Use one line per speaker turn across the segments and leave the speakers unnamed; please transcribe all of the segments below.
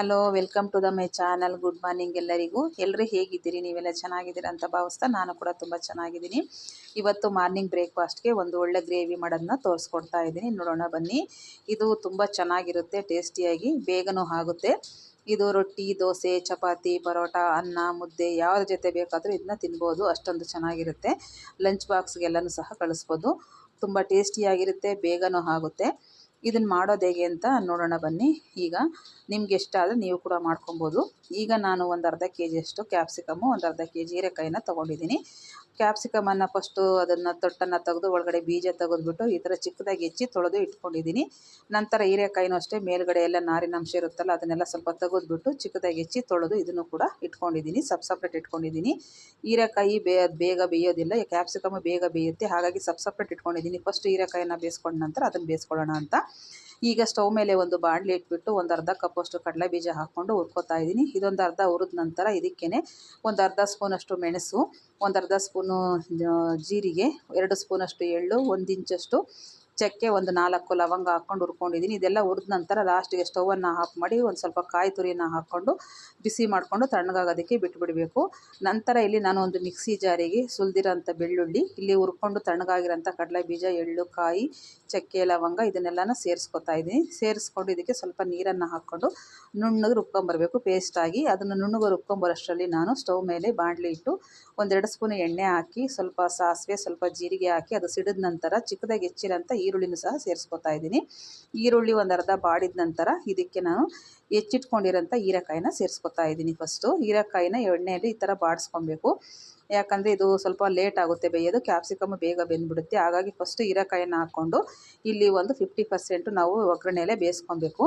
Hello, welcome to my channel. Good morning ಎಲ್ಲರಿಗೂ. ಎಲ್ಲರೂ ಹೇಗಿದ್ದೀರಿ? ನೀವೆಲ್ಲ ಚೆನ್ನಾಗಿದ್ದೀರಾ ಅಂತ ಭಾವಿಸ್ತಾ ನಾನು ಕೂಡ ತುಂಬ ಚೆನ್ನಾಗಿದ್ದೀನಿ. ಇವತ್ತು ಮಾರ್ನಿಂಗ್ ಬ್ರೇಕ್ಫಾಸ್ಟ್ಗೆ ಒಂದು ಒಳ್ಳೆ ಗ್ರೇವಿ ಮಾಡೋದನ್ನ ತೋರಿಸ್ಕೊಡ್ತಾ ಇದ್ದೀನಿ. ನೋಡೋಣ ಬನ್ನಿ. ಇದು ತುಂಬ ಚೆನ್ನಾಗಿರುತ್ತೆ, ಟೇಸ್ಟಿಯಾಗಿ, ಬೇಗನೂ ಆಗುತ್ತೆ. ಇದು ರೊಟ್ಟಿ, ದೋಸೆ, ಚಪಾತಿ, ಪರೋಟ, ಅನ್ನ, ಮುದ್ದೆ ಯಾವುದ್ರ ಜೊತೆ ಬೇಕಾದರೂ ಇದನ್ನ ತಿನ್ಬೋದು. ಅಷ್ಟೊಂದು ಚೆನ್ನಾಗಿರುತ್ತೆ. ಲಂಚ್ ಬಾಕ್ಸ್ಗೆಲ್ಲನೂ ಸಹ ಕಳಿಸ್ಬೋದು. ತುಂಬ ಟೇಸ್ಟಿಯಾಗಿರುತ್ತೆ, ಬೇಗನೂ ಆಗುತ್ತೆ. ಇದನ್ನು ಮಾಡೋದು ಹೇಗೆ ಅಂತ ನೋಡೋಣ ಬನ್ನಿ. ಈಗ ನಿಮ್ಗೆ ಇಷ್ಟ ಆದರೆ ನೀವು ಕೂಡ ಮಾಡ್ಕೊಬೋದು. ಈಗ ನಾನು ಒಂದು ಅರ್ಧ ಕೆ ಜಿಯಷ್ಟು ಕ್ಯಾಪ್ಸಿಕಮ್ಮು, ಒಂದು ಅರ್ಧ ಕೆ ಜಿ ಹೀರೆಕಾಯಿನ ತೊಗೊಂಡಿದ್ದೀನಿ. ಕ್ಯಾಪ್ಸಿಕಮನ್ನು ಫಸ್ಟು ಅದನ್ನು ತೊಟ್ಟನ್ನು ತೆಗೆದು ಒಳಗಡೆ ಬೀಜ ತೆಗೆದುಬಿಟ್ಟು ಈ ಥರ ಚಿಕ್ಕದಾಗಿ ಹೆಚ್ಚಿ ತೊಳೆದು ಇಟ್ಕೊಂಡಿದ್ದೀನಿ. ನಂತರ ಹೀರೆಕಾಯಿನೂ ಅಷ್ಟೇ ಮೇಲ್ಗಡೆ ಎಲ್ಲ ನಾರಿನಂಶ ಇರುತ್ತಲ್ಲ ಅದನ್ನೆಲ್ಲ ಸ್ವಲ್ಪ ತೆಗೆದುಬಿಟ್ಟು ಚಿಕ್ಕದಾಗಿ ಹೆಚ್ಚಿ ತೊಳೆದು ಇದನ್ನು ಕೂಡ ಇಟ್ಕೊಂಡಿದ್ದೀನಿ. ಸಪ್ರೇಟ್ ಇಟ್ಕೊಂಡಿದ್ದೀನಿ. ಹೀರೆಕಾಯಿ ಬೇಗ ಬೇಯೋದಿಲ್ಲ, ಕ್ಯಾಪ್ಸಿಕಮ್ ಬೇಗ ಬೇಯುತ್ತೆ, ಹಾಗಾಗಿ ಸಪ್ರೇಟ್ ಇಟ್ಕೊಂಡಿದ್ದೀನಿ. ಫಸ್ಟ್ ಹೀರೆಕಾಯಿನ ಬೇಯಿಸ್ಕೊಂಡ ನಂತರ ಅದನ್ನು ಬೇಯಿಸ್ಕೊಳ್ಳೋಣ ಅಂತ. ಈಗ ಸ್ಟವ್ ಮೇಲೆ ಒಂದು ಬಾಣಲಿ ಇಟ್ಬಿಟ್ಟು ಒಂದು ಅರ್ಧ ಕಪ್ಪಷ್ಟು ಕಡಲೆ ಬೀಜ ಹಾಕ್ಕೊಂಡು ಹುರ್ಕೋತಾ ಇದ್ದೀನಿ. ಇದೊಂದು ಅರ್ಧ ಹುರಿದ ನಂತರ ಇದಕ್ಕೇ ಒಂದು ಅರ್ಧ ಸ್ಪೂನಷ್ಟು ಮೆಣಸು, ಒಂದು ಅರ್ಧ ಸ್ಪೂನು ಜೀರಿಗೆ, 2 ಸ್ಪೂನಷ್ಟು ಎಳ್ಳು, 1 ಇಂಚಷ್ಟು ಚಕ್ಕೆ, ಒಂದು 4 ಲವಂಗ ಹಾಕ್ಕೊಂಡು ಹುರ್ಕೊಂಡಿದ್ದೀನಿ. ಇದೆಲ್ಲ ಹುರಿದ ನಂತರ ಲಾಸ್ಟಿಗೆ ಸ್ಟವನ್ನು ಆಫ್ ಮಾಡಿ ಒಂದು ಸ್ವಲ್ಪ ಕಾಯಿ ತುರಿನ ಹಾಕ್ಕೊಂಡು ಬಿಸಿ ಮಾಡಿಕೊಂಡು ತಣ್ಣಗಾಗೋದಕ್ಕೆ ಬಿಟ್ಬಿಡಬೇಕು. ನಂತರ ಇಲ್ಲಿ ನಾನು ಒಂದು ಮಿಕ್ಸಿ ಜಾರಿಗೆ ಸುಲಿದಿರೋಂಥ ಬೆಳ್ಳುಳ್ಳಿ, ಇಲ್ಲಿ ಹುರ್ಕೊಂಡು ತಣ್ಣಗಾಗಿರೋಂಥ ಕಡಲೆ ಬೀಜ, ಎಳ್ಳು, ಕಾಯಿ, ಚಕ್ಕೆ, ಲವಂಗ ಇದನ್ನೆಲ್ಲನ ಸೇರಿಸ್ಕೊತಾ ಇದ್ದೀನಿ. ಸೇರಿಸ್ಕೊಂಡು ಇದಕ್ಕೆ ಸ್ವಲ್ಪ ನೀರನ್ನು ಹಾಕ್ಕೊಂಡು ನುಣ್ಣಗೆ ರುಬ್ಕೊಂಬರಬೇಕು ಪೇಸ್ಟಾಗಿ. ಅದನ್ನು ನುಣ್ಣಗೆ ರುಬ್ಕೊಂಬರೋಷ್ಟರಲ್ಲಿ ನಾನು ಸ್ಟವ್ ಮೇಲೆ ಬಾಣಲಿ ಇಟ್ಟು 1-2 ಸ್ಪೂನ್ ಎಣ್ಣೆ ಹಾಕಿ ಸ್ವಲ್ಪ ಸಾಸಿವೆ, ಸ್ವಲ್ಪ ಜೀರಿಗೆ ಹಾಕಿ ಅದು ಸಿಡಿದ ನಂತರ ಚಿಕ್ಕದಾಗಿ ಹೆಚ್ಚಿರೋಂಥ ಈರುಳ್ಳಿನೂ ಸಹ ಸೇರಿಸ್ಕೊತಾ ಇದ್ದೀನಿ. ಈರುಳ್ಳಿ ಒಂದು ಅರ್ಧ ಬಾಡಿದ ನಂತರ ಇದಕ್ಕೆ ನಾನು ಹೆಚ್ಚಿಟ್ಕೊಂಡಿರೋಂಥ ಹೀರೆಕಾಯಿನ ಸೇರಿಸ್ಕೊತಾ ಇದ್ದೀನಿ. ಫಸ್ಟು ಹೀರೆಕಾಯಿನ ಎಣ್ಣೆಯಲ್ಲಿ ಈ ಥರ ಬಾಡಿಸ್ಕೊಬೇಕು. ಯಾಕಂದರೆ ಇದು ಸ್ವಲ್ಪ ಲೇಟ್ ಆಗುತ್ತೆ ಬೇಯೋದು, ಕ್ಯಾಪ್ಸಿಕಮ್ ಬೇಗ ಬೆಂದ್ಬಿಡುತ್ತೆ. ಹಾಗಾಗಿ ಫಸ್ಟು ಹೀರೆಕಾಯಿನ ಹಾಕ್ಕೊಂಡು ಇಲ್ಲಿ ಒಂದು 50% ನಾವು ಒಗ್ಗರಣೆಯಲ್ಲೇ ಬೇಯಿಸ್ಕೊಬೇಕು.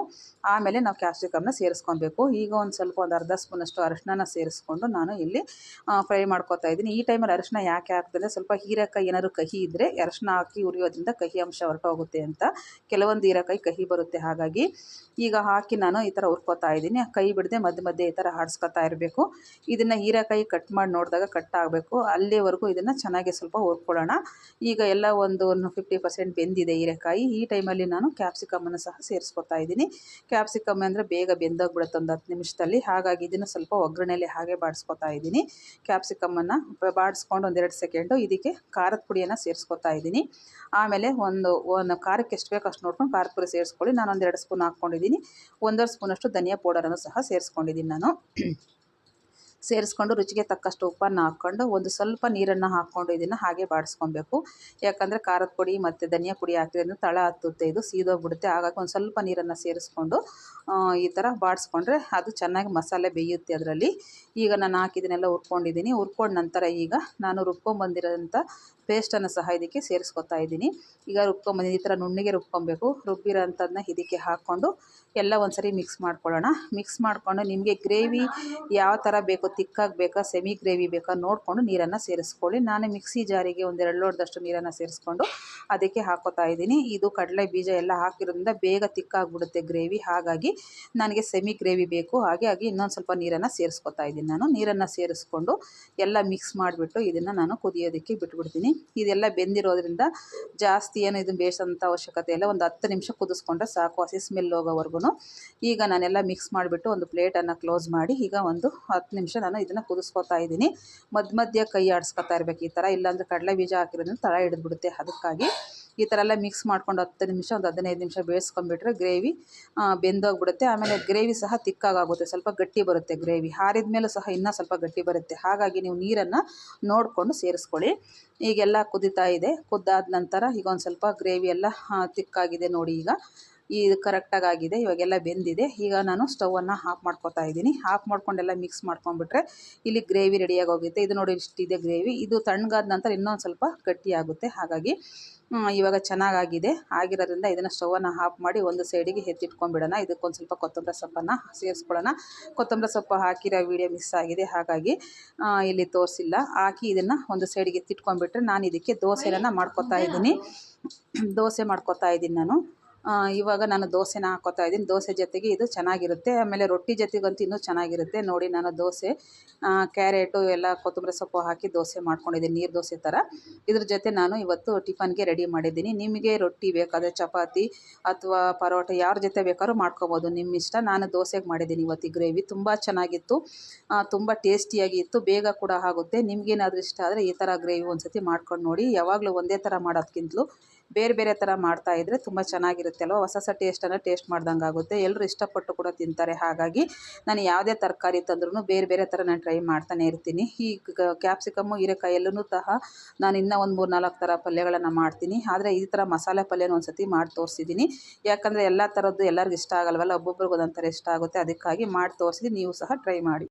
ಆಮೇಲೆ ನಾವು ಕ್ಯಾಪ್ಸಿಕಮ್ನ ಸೇರಿಸ್ಕೊಬೇಕು. ಈಗ ಒಂದು ಅರ್ಧ ಸ್ಪೂನಷ್ಟು ಅರಿಶಿನ ಸೇರಿಸ್ಕೊಂಡು ನಾನು ಇಲ್ಲಿ ಫ್ರೈ ಮಾಡ್ಕೊತಾ ಇದ್ದೀನಿ. ಈ ಟೈಮಲ್ಲಿ ಅರಿಶಿನ ಯಾಕೆ ಹಾಕ್ತಂದರೆ ಸ್ವಲ್ಪ ಹೀರೆಕಾಯಿ ಏನಾದ್ರು ಕಹಿ ಇದ್ದರೆ ಅರಿಶಿನ ಹಾಕಿ ಉರಿಯೋದ್ರಿಂದ ಕಹಿ ಅಂಶ ಹೊರಟೋಗುತ್ತೆ ಅಂತ. ಕೆಲವೊಂದು ಹೀರೆಕಾಯಿ ಕಹಿ ಬರುತ್ತೆ, ಹಾಗಾಗಿ ಈಗ ಹಾಕಿ ನಾನು ಈ ಥರ ಹುರ್ಕೋತಾ ಇದ್ದೀನಿ. ಕೈ ಬಿಡದೆ ಮಧ್ಯೆ ಈ ಥರ ಆಡಿಸ್ಕೊತಾ ಇರಬೇಕು. ಇದನ್ನು ಹೀರೆಕಾಯಿ ಕಟ್ ಮಾಡಿ ನೋಡಿದಾಗ ಕಟ್ ಆಗಬೇಕು, ಅಲ್ಲಿವರೆಗೂ ಇದನ್ನು ಚೆನ್ನಾಗಿ ಸ್ವಲ್ಪ ಹುರ್ಕೊಳ್ಳೋಣ. ಈಗ ಎಲ್ಲ ಒಂದು 50% ಬೆಂದಿದೆ ಹೀರೆಕಾಯಿ. ಈ ಟೈಮಲ್ಲಿ ನಾನು ಕ್ಯಾಪ್ಸಿಕಮನ್ನು ಸಹ ಸೇರಿಸ್ಕೊತಾ ಇದ್ದೀನಿ. ಕ್ಯಾಪ್ಸಿಕಮ್ ಅಂದರೆ ಬೇಗ ಬೆಂದೋಗ್ಬಿಡುತ್ತೆ ಒಂದು 10 ನಿಮಿಷದಲ್ಲಿ, ಹಾಗಾಗಿ ಇದನ್ನು ಸ್ವಲ್ಪ ಒಗ್ಗರಣೆಯಲ್ಲಿ ಹಾಗೆ ಬಾಡಿಸ್ಕೊತಾ ಇದ್ದೀನಿ. ಕ್ಯಾಪ್ಸಿಕಮನ್ನು ಬಾಡಿಸ್ಕೊಂಡು 1-2 ಸೆಕೆಂಡು ಇದಕ್ಕೆ ಖಾರದ ಪುಡಿಯನ್ನು ಸೇರಿಸ್ಕೊತಾ ಇದ್ದೀನಿ. ಆಮೇಲೆ ಒಂದು ಖಾರಕ್ಕೆ ಎಷ್ಟು ಬೇಕೋ ಅಷ್ಟು ನೋಡ್ಕೊಂಡು ಖಾರದ ಪುಡಿ ಸೇರಿಸ್ಕೊಳ್ಳಿ. ನಾನು 1-2 ಸ್ಪೂನ್ ಹಾಕ್ಕೊಂಡಿದ್ದೀನಿ. 1.5 ಸ್ಪೂನಷ್ಟು ಧನಿಯಾ ಪೌಡರನ್ನು ಸಹ ಸೇರಿಸ್ಕೊಂಡಿದ್ದೀನಿ ನಾನು. ಸೇರಿಸ್ಕೊಂಡು ರುಚಿಗೆ ತಕ್ಕಷ್ಟು ಉಪ್ಪನ್ನು ಹಾಕ್ಕೊಂಡು ಒಂದು ಸ್ವಲ್ಪ ನೀರನ್ನು ಹಾಕ್ಕೊಂಡು ಇದನ್ನು ಹಾಗೆ ಬಾಡಿಸ್ಕೊಬೇಕು. ಯಾಕಂದರೆ ಖಾರದ ಪುಡಿ ಮತ್ತು ಧನಿಯಾ ಪುಡಿ ಹಾಕಿದ್ರಿಂದ ತಳ ಹತ್ತುತ್ತೆ, ಇದು ಸೀದೋಗ್ಬಿಡುತ್ತೆ. ಹಾಗಾಗಿ ಒಂದು ಸ್ವಲ್ಪ ನೀರನ್ನು ಸೇರಿಸ್ಕೊಂಡು ಈ ಥರ ಬಾಡಿಸ್ಕೊಂಡ್ರೆ ಅದು ಚೆನ್ನಾಗಿ ಮಸಾಲೆ ಬೇಯುತ್ತೆ ಅದರಲ್ಲಿ. ಈಗ ನಾನು ಹಾಕಿದ್ದನ್ನೆಲ್ಲ ಹುರ್ಕೊಂಡಿದ್ದೀನಿ. ಹುರ್ಕೊಂಡ ನಂತರ ಈಗ ನಾನು ರುಬ್ಕೊಂಬಂದಿರೋಂಥ ಪೇಸ್ಟನ್ನು ಸಹ ಇದಕ್ಕೆ ಸೇರಿಸ್ಕೊತಾ ಇದ್ದೀನಿ. ಈಗ ರುಬ್ಕೊಂಬಂದಿದ್ದು ಈ ಥರ ನುಣ್ಣಗೆ ರುಬ್ಕೊಬೇಕು. ರುಬ್ಬಿರೋ ಅಂಥದ್ದನ್ನ ಇದಕ್ಕೆ ಹಾಕ್ಕೊಂಡು ಎಲ್ಲ ಒಂದು ಮಿಕ್ಸ್ ಮಾಡ್ಕೊಳ್ಳೋಣ. ಮಿಕ್ಸ್ ಮಾಡಿಕೊಂಡು ನಿಮಗೆ ಗ್ರೇವಿ ಯಾವ ಥರ ಬೇಕೋ, ತಿಕ್ಕಾಗಿ ಬೇಕಾ, ಸೆಮಿ ಗ್ರೇವಿ ಬೇಕಾ ನೋಡಿಕೊಂಡು ನೀರನ್ನು ಸೇರಿಸ್ಕೊಳ್ಳಿ. ನಾನು ಮಿಕ್ಸಿ ಜಾರಿಗೆ 1-2 ಲೋಟದಷ್ಟು ನೀರನ್ನು ಸೇರಿಸ್ಕೊಂಡು ಅದಕ್ಕೆ ಹಾಕೋತಾ ಇದ್ದೀನಿ. ಇದು ಕಡಲೆ ಬೀಜ ಎಲ್ಲ ಹಾಕಿರೋದ್ರಿಂದ ಬೇಗ ತಿಕ್ಕಾಗ್ಬಿಡುತ್ತೆ ಗ್ರೇವಿ, ಹಾಗಾಗಿ ನನಗೆ ಸೆಮಿ ಗ್ರೇವಿ ಬೇಕು. ಹಾಗಾಗಿ ಇನ್ನೊಂದು ಸ್ವಲ್ಪ ನೀರನ್ನು ಸೇರಿಸ್ಕೊತಾ ಇದ್ದೀನಿ. ನಾನು ನೀರನ್ನು ಸೇರಿಸ್ಕೊಂಡು ಎಲ್ಲ ಮಿಕ್ಸ್ ಮಾಡಿಬಿಟ್ಟು ಇದನ್ನು ನಾನು ಕುದಿಯೋದಕ್ಕೆ ಬಿಟ್ಬಿಡ್ತೀನಿ. ಇದೆಲ್ಲ ಬೆಂದಿರೋದ್ರಿಂದ ಜಾಸ್ತಿ ಏನು ಇದನ್ನು ಬೇಯಿಸೋಂಥ ಅವಶ್ಯಕತೆ ಇಲ್ಲ. ಒಂದು 10 ನಿಮಿಷ ಕುದಿಸ್ಕೊಂಡ್ರೆ ಸಾಕು, ಹಸಿ ಸ್ಮೆಲ್ ಹೋಗೋವರೆಗೂ. ಈಗ ನಾನೆಲ್ಲ ಮಿಕ್ಸ್ ಮಾಡಿಬಿಟ್ಟು ಒಂದು ಪ್ಲೇಟನ್ನು ಕ್ಲೋಸ್ ಮಾಡಿ ಈಗ ಒಂದು 10 ನಿಮಿಷ ನಾನು ಇದನ್ನು ಕುದಿಸ್ಕೊತಾ ಇದ್ದೀನಿ. ಮಧ್ಯೆ ಕೈ ಆಡಿಸ್ಕೊತಾ ಇರಬೇಕು ಈ ಥರ, ಇಲ್ಲಾಂದರೆ ಕಡಲೆ ಬೀಜ ಹಾಕಿರೋದ್ರಿಂದ ತಳ ಹಿಡಿದ್ಬಿಡುತ್ತೆ. ಅದಕ್ಕಾಗಿ ಈ ಥರ ಎಲ್ಲ ಮಿಕ್ಸ್ ಮಾಡ್ಕೊಂಡು 10 ನಿಮಿಷ, ಒಂದು 15 ನಿಮಿಷ ಬೇಯಿಸ್ಕೊಂಡ್ಬಿಟ್ರೆ ಗ್ರೇವಿ ಬೆಂದೋಗ್ಬಿಡುತ್ತೆ. ಆಮೇಲೆ ಗ್ರೇವಿ ಸಹ ತಿಕ್ಕಾಗುತ್ತೆ, ಸ್ವಲ್ಪ ಗಟ್ಟಿ ಬರುತ್ತೆ ಗ್ರೇವಿ. ಆರಿದ ಮೇಲೂ ಸಹ ಇನ್ನೂ ಸ್ವಲ್ಪ ಗಟ್ಟಿ ಬರುತ್ತೆ. ಹಾಗಾಗಿ ನೀವು ನೀರನ್ನು ನೋಡಿಕೊಂಡು ಸೇರಿಸ್ಕೊಳ್ಳಿ. ಈಗೆಲ್ಲ ಕುದೀತಾ ಇದೆ. ಕುದ್ದಾದ ನಂತರ ಈಗ ಒಂದು ಸ್ವಲ್ಪ ಗ್ರೇವಿ ಎಲ್ಲ ತಿಕ್ಕಾಗಿದೆ ನೋಡಿ. ಈಗ ಇದು ಕರೆಕ್ಟಾಗಿ ಆಗಿದೆ, ಇವಾಗೆಲ್ಲ ಬೆಂದಿದೆ. ಈಗ ನಾನು ಸ್ಟವನ್ನು ಆಫ್ ಮಾಡ್ಕೊತಾ ಇದ್ದೀನಿ. ಆಫ್ ಮಾಡ್ಕೊಂಡೆಲ್ಲ ಮಿಕ್ಸ್ ಮಾಡ್ಕೊಂಡ್ಬಿಟ್ರೆ ಇಲ್ಲಿ ಗ್ರೇವಿ ರೆಡಿಯಾಗಿ ಹೋಗುತ್ತೆ. ಇದು ನೋಡಿ ಇಷ್ಟಿದೆ ಗ್ರೇವಿ. ಇದು ತಣ್ಣಗಾದ ನಂತರ ಇನ್ನೊಂದು ಸ್ವಲ್ಪ ಗಟ್ಟಿ ಆಗುತ್ತೆ. ಹಾಗಾಗಿ ಇವಾಗ ಚೆನ್ನಾಗಾಗಿದೆ. ಆಗಿರೋದ್ರಿಂದ ಇದನ್ನು ಸ್ಟವನ್ನು ಆಫ್ ಮಾಡಿ ಒಂದು ಸೈಡಿಗೆ ಎತ್ತಿಟ್ಕೊಂಡ್ಬಿಡೋಣ. ಇದಕ್ಕೊಂದು ಸ್ವಲ್ಪ ಕೊತ್ತಂಬರಿ ಸೊಪ್ಪನ್ನು ಸೇರಿಸ್ಕೊಳ್ಳೋಣ. ಕೊತ್ತಂಬರಿ ಸೊಪ್ಪು ಹಾಕಿರೋ ವೀಡಿಯೋ ಮಿಸ್ ಆಗಿದೆ, ಹಾಗಾಗಿ ಇಲ್ಲಿ ತೋರಿಸಿಲ್ಲ. ಹಾಕಿ ಇದನ್ನು ಒಂದು ಸೈಡಿಗೆ ಎತ್ತಿಟ್ಕೊಂಡ್ಬಿಟ್ರೆ ನಾನು ಇದಕ್ಕೆ ದೋಸೆನ ಮಾಡ್ಕೊತಾ ಇದ್ದೀನಿ. ದೋಸೆ ಮಾಡ್ಕೊತಾ ಇದ್ದೀನಿ ನಾನು. ಇವಾಗ ನಾನು ದೋಸೆನ ಹಾಕ್ಕೋತಾ ಇದ್ದೀನಿ. ದೋಸೆ ಜೊತೆಗೆ ಇದು ಚೆನ್ನಾಗಿರುತ್ತೆ. ಆಮೇಲೆ ರೊಟ್ಟಿ ಜೊತೆಗಂತೂ ಇನ್ನೂ ಚೆನ್ನಾಗಿರುತ್ತೆ. ನೋಡಿ ನಾನು ದೋಸೆ ಕ್ಯಾರೆಟು ಎಲ್ಲ ಕೊತ್ತಂಬರಿ ಸೊಪ್ಪು ಹಾಕಿ ದೋಸೆ ಮಾಡ್ಕೊಂಡಿದ್ದೀನಿ, ನೀರು ದೋಸೆ ಥರ. ಇದ್ರ ಜೊತೆ ನಾನು ಇವತ್ತು ಟಿಫನ್ಗೆ ರೆಡಿ ಮಾಡಿದ್ದೀನಿ. ನಿಮಗೆ ರೊಟ್ಟಿ ಬೇಕಾದರೆ ಚಪಾತಿ ಅಥವಾ ಪರೋಟ ಯಾರ ಜೊತೆ ಬೇಕಾದ್ರೂ ಮಾಡ್ಕೊಬೋದು, ನಿಮ್ಮ ಇಷ್ಟ. ನಾನು ದೋಸೆಗೆ ಮಾಡಿದ್ದೀನಿ ಇವತ್ತು. ಗ್ರೇವಿ ತುಂಬ ಚೆನ್ನಾಗಿತ್ತು, ತುಂಬ ಟೇಸ್ಟಿಯಾಗಿ ಇತ್ತು, ಬೇಗ ಕೂಡ ಆಗುತ್ತೆ. ನಿಮಗೇನಾದರೂ ಇಷ್ಟ ಆದರೆ ಈ ಥರ ಗ್ರೇವಿ ಒಂದು ಸತಿ ಮಾಡ್ಕೊಂಡು ನೋಡಿ. ಯಾವಾಗಲೂ ಒಂದೇ ಥರ ಮಾಡೋದಕ್ಕಿಂತಲೂ ಬೇರೆ ಬೇರೆ ಥರ ಮಾಡ್ತಾಯಿದ್ರೆ ತುಂಬ ಚೆನ್ನಾಗಿರುತ್ತೆ ಅಲ್ವ. ಹೊಸ ಹೊಸ ಟೇಸ್ಟನ್ನು ಟೇಸ್ಟ್ ಮಾಡ್ದಂಗೆ ಆಗುತ್ತೆ. ಎಲ್ಲರೂ ಇಷ್ಟಪಟ್ಟು ಕೂಡ ತಿಂತಾರೆ. ಹಾಗಾಗಿ ನಾನು ಯಾವುದೇ ತರಕಾರಿ ತಂದ್ರೂ ಬೇರೆ ಬೇರೆ ಥರ ನಾನು ಟ್ರೈ ಮಾಡ್ತಾನೆ ಇರ್ತೀನಿ. ಈ ಕ್ಯಾಪ್ಸಿಕಮ್ಮು ಹೀರೆಕಾಯಲ್ಲೂ ಸಹ ನಾನು ಇನ್ನೂ ಒಂದು 3-4 ಥರ ಪಲ್ಯಗಳನ್ನು ಮಾಡ್ತೀನಿ. ಆದರೆ ಈ ಥರ ಮಸಾಲೆ ಪಲ್ಯನ ಒಂದು ಸತಿ ಮಾಡಿ ತೋರಿಸಿದ್ದೀನಿ. ಯಾಕಂದರೆ ಎಲ್ಲ ಥರದ್ದು ಎಲ್ಲರಿಗೂ ಇಷ್ಟ ಆಗಲ್ವಲ್ಲ, ಒಬ್ಬೊಬ್ರಿಗೆ ಒಂದೊಂದು ಥರ ಇಷ್ಟ ಆಗುತ್ತೆ. ಅದಕ್ಕಾಗಿ ಮಾಡಿ ತೋರಿಸಿದ್ದೀನಿ, ನೀವು ಸಹ ಟ್ರೈ ಮಾಡಿ.